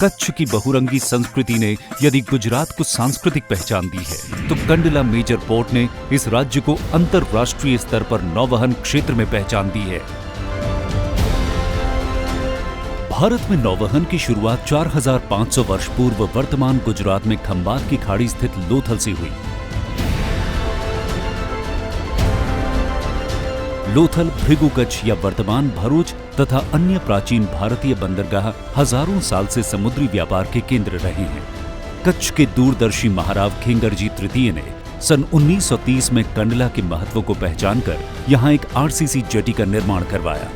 कच्छ की बहुरंगी संस्कृति ने यदि गुजरात को सांस्कृतिक पहचान दी है, तो कंडला मेजर पोर्ट ने इस राज्य को अंतरराष्ट्रीय स्तर पर नौवहन क्षेत्र में पहचान दी है। भारत में नौवहन की शुरुआत 4500 वर्ष पूर्व वर्तमान गुजरात में खंबात की खाड़ी स्थित लोथल से हुई। लोथल, भृगुकच्छ या वर्तमान भरूच तथा अन्य प्राचीन भारतीय बंदरगाह हजारों साल से समुद्री व्यापार के केंद्र रहे हैं। कच्छ के दूरदर्शी महाराव खेंगरजी तृतीय ने सन 1930 में कंडला के महत्व को पहचानकर यहां एक आरसीसी जेटी का निर्माण करवाया।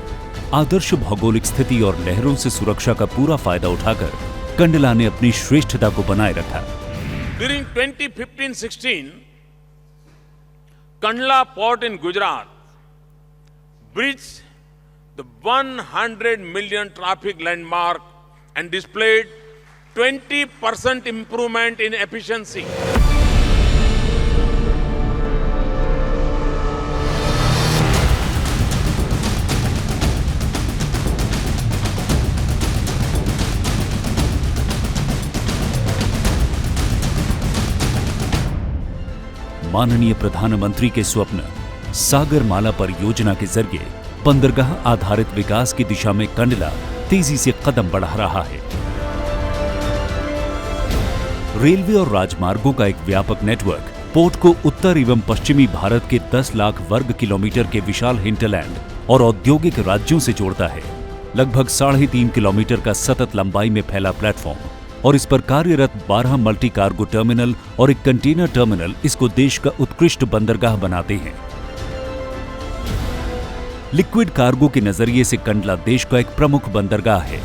आदर्श भौगोलिक स्थिति और लहरों से सुरक्षा का पूरा फायदा उठाकर कंडला ने अपनी श्रेष्ठता को बनाए रखा। During 2015-16, Kandla port in Gujarat breached the 100 million traffic landmark and displayed 20% improvement in efficiency. माननीय प्रधानमंत्री के स्वप्न सागरमाला परियोजना के जरिए बंदरगाह आधारित विकास की दिशा में कंडला तेजी से कदम बढ़ा रहा है। रेलवे और राजमार्गों का एक व्यापक नेटवर्क पोर्ट को उत्तर एवं पश्चिमी भारत के 10 लाख वर्ग किलोमीटर के विशाल हिंटरलैंड और औद्योगिक राज्यों से जोड़ता है। लगभग 3.5 किलोमीटर का सतत लंबाई में फैला प्लेटफॉर्म और इस पर कार्यरत 12 मल्टी कार्गो टर्मिनल और एक कंटेनर टर्मिनल इसको देश का उत्कृष्ट बंदरगाह बनाते हैं। लिक्विड कार्गो के नजरिए से कंडला देश का एक प्रमुख बंदरगाह है।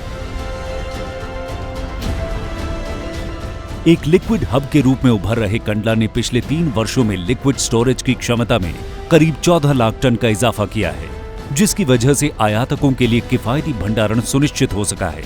एक लिक्विड हब के रूप में उभर रहे कंडला ने पिछले 3 वर्षों में लिक्विड स्टोरेज की क्षमता में करीब 14 लाख टन का इजाफा किया है, जिसकी वजह से आयातकों के लिए किफायती भंडारण सुनिश्चित हो सका है।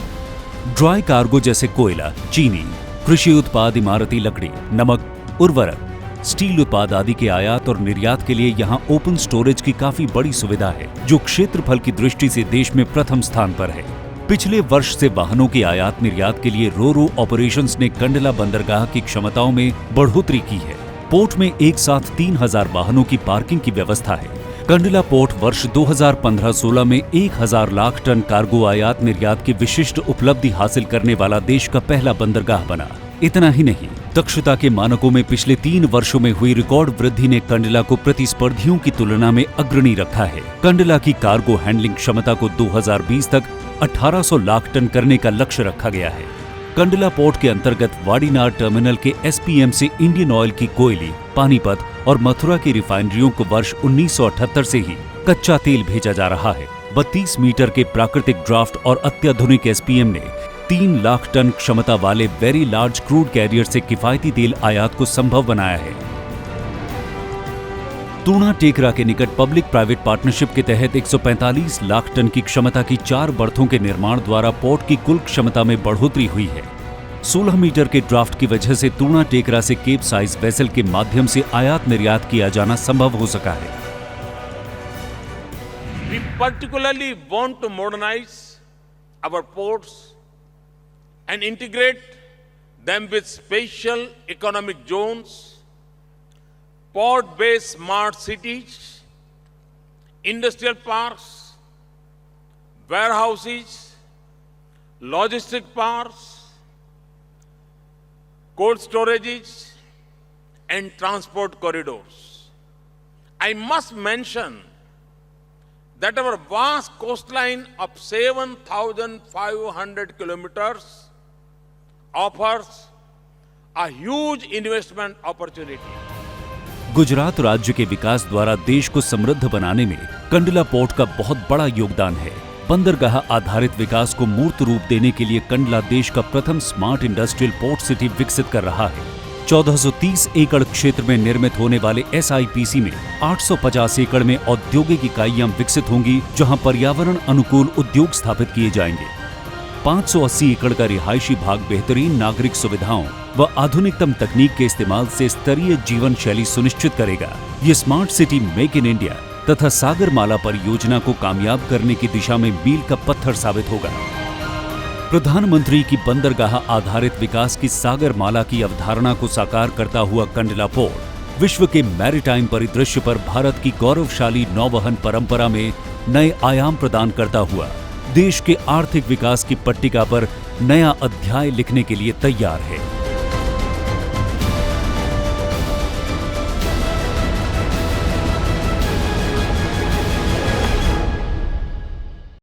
ड्राई कार्गो जैसे कोयला, चीनी, कृषि उत्पाद, इमारती लकड़ी, नमक, उर्वरक, स्टील उत्पाद आदि के आयात और निर्यात के लिए यहां ओपन स्टोरेज की काफी बड़ी सुविधा है, जो क्षेत्रफल की दृष्टि से देश में प्रथम स्थान पर है। पिछले वर्ष से वाहनों के आयात निर्यात के लिए रो ऑपरेशंस ने कंडला बंदरगाह की क्षमताओं में बढ़ोतरी की है। पोर्ट में एक साथ 3000 वाहनों की पार्किंग की व्यवस्था है। कंडला पोर्ट वर्ष 2015-16 में 1000 लाख टन कार्गो आयात निर्यात की विशिष्ट उपलब्धि हासिल करने वाला देश का पहला बंदरगाह बना। इतना ही नहीं, दक्षता के मानकों में पिछले 3 वर्षों में हुई रिकॉर्ड वृद्धि ने कंडला को प्रतिस्पर्धियों की तुलना में अग्रणी रखा है। कंडला की कार्गो हैंडलिंग क्षमता को 2020 तक 1800 लाख टन करने का लक्ष्य रखा गया है। कंडला पोर्ट के अंतर्गत वाडीनार टर्मिनल के एसपीएम से इंडियन ऑयल की कोयली, पानीपत और मथुरा की रिफाइनरियों को वर्ष 1978 से ही कच्चा तेल भेजा जा रहा है। 32 मीटर के प्राकृतिक ड्राफ्ट और अत्याधुनिक एसपीएम ने 3 लाख टन क्षमता वाले वेरी लार्ज क्रूड कैरियर से किफायती तेल आयात को संभव बनाया है। तूणा टेकरा के निकट पब्लिक प्राइवेट पार्टनरशिप के तहत 145 लाख टन की क्षमता की 4 बर्थों के निर्माण द्वारा पोर्ट की कुल क्षमता में बढ़ोतरी हुई है। 16 मीटर के ड्राफ्ट की वजह से तूणा टेकरा से केप साइज वेसल के माध्यम से आयात निर्यात किया जाना संभव हो सका है। We particularly want to modernize our ports and integrate them with special economic zones, port-based smart cities, industrial parks, warehouses, logistic parks, cold storages, and transport corridors. I must mention that our vast coastline of 7,500 kilometers offers a huge investment opportunity. Gujarat राज्य के विकास द्वारा देश को समृद्ध बनाने में Kandla port का बहुत बड़ा योगदान है। बंदरगाह आधारित विकास को मूर्त रूप देने के लिए कंडला देश का प्रथम स्मार्ट इंडस्ट्रियल पोर्ट सिटी विकसित कर रहा है। 1430 एकड़ क्षेत्र में निर्मित होने वाले एसआईपीसी में 850 एकड़ में औद्योगिक इकाइयां विकसित होंगी, जहां पर्यावरण अनुकूल उद्योग स्थापित किए जाएंगे। 580 एकड़ का रिहायशी भाग बेहतरीन नागरिक सुविधाओं व आधुनिकतम तकनीक के इस्तेमाल से स्तरीय जीवन शैली सुनिश्चित करेगा। ये smart city make in India तथा सागरमाला परियोजना को कामयाब करने की दिशा में मील का पत्थर साबित होगा। प्रधानमंत्री की बंदरगाह आधारित विकास की सागरमाला की अवधारणा को साकार करता हुआ कंडला पोर्ट विश्व के मैरीटाइम परिदृश्य पर भारत की गौरवशाली नौवहन परंपरा में नए आयाम प्रदान करता हुआ देश के आर्थिक विकास की पट्टिका पर नया अध्याय लिखने के लिए तैयार है।